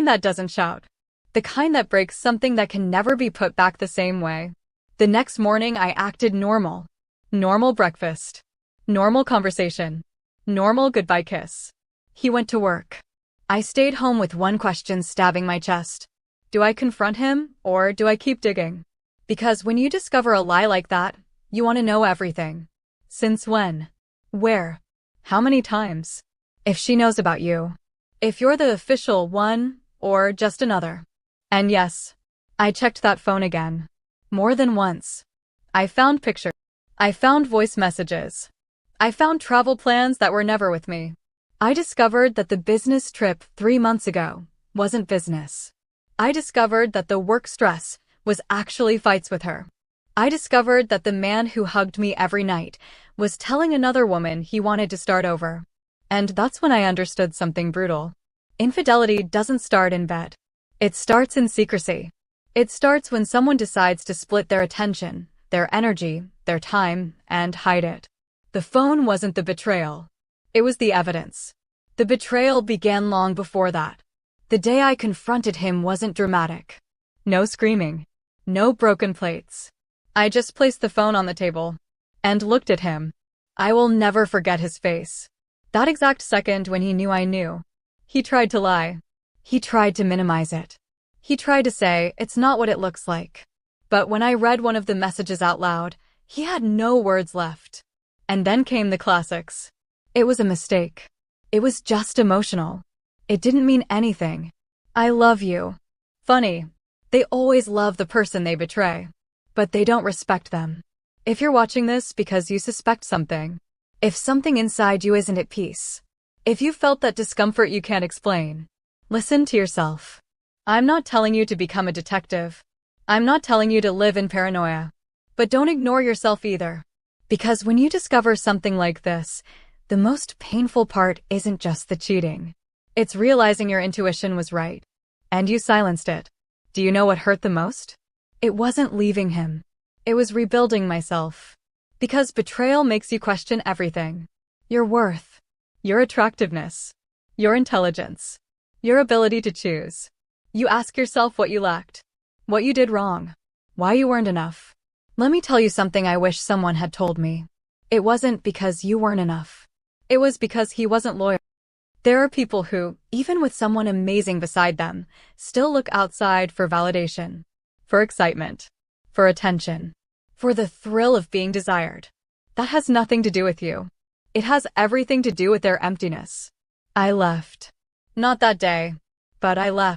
kind that doesn't shout. The kind that breaks something that can never be put back the same way. The next morning I acted normal. Normal breakfast. Normal conversation. Normal goodbye kiss. He went to work. I stayed home with one question stabbing my chest. Do I confront him, or do I keep digging? Because when you discover a lie like that, you want to know everything. Since when? Where? How many times? If she knows about you. If you're the official one, or just another. And yes, I checked that phone again. More than once. I found pictures. I found voice messages. I found travel plans that were never with me. I discovered that the business trip 3 months ago wasn't business. I discovered that the work stress was actually fights with her. I discovered that the man who hugged me every night was telling another woman he wanted to start over. And that's when I understood something brutal. Infidelity doesn't start in bed. It starts in secrecy. It starts when someone decides to split their attention, their energy, their time, and hide it. The phone wasn't the betrayal. It was the evidence. The betrayal began long before that. The day I confronted him wasn't dramatic. No screaming. No broken plates. I just placed the phone on the table and looked at him. I will never forget his face. That exact second when he knew I knew. He tried to lie. He tried to minimize it. He tried to say, it's not what it looks like. But when I read one of the messages out loud, he had no words left. And then came the classics. It was a mistake. It was just emotional. It didn't mean anything. I love you. Funny. They always love the person they betray. But they don't respect them. If you're watching this because you suspect something, if something inside you isn't at peace, if you felt that discomfort you can't explain, listen to yourself. I'm not telling you to become a detective. I'm not telling you to live in paranoia. But don't ignore yourself either. Because when you discover something like this, the most painful part isn't just the cheating. It's realizing your intuition was right. And you silenced it. Do you know what hurt the most? It wasn't leaving him. It was rebuilding myself. Because betrayal makes you question everything. Your worth. Your attractiveness. Your intelligence. Your ability to choose. You ask yourself what you lacked. What you did wrong. Why you weren't enough. Let me tell you something I wish someone had told me. It wasn't because you weren't enough. It was because he wasn't loyal. There are people who, even with someone amazing beside them, still look outside for validation. For excitement. For attention. For the thrill of being desired. That has nothing to do with you. It has everything to do with their emptiness. I left. Not that day. But I left.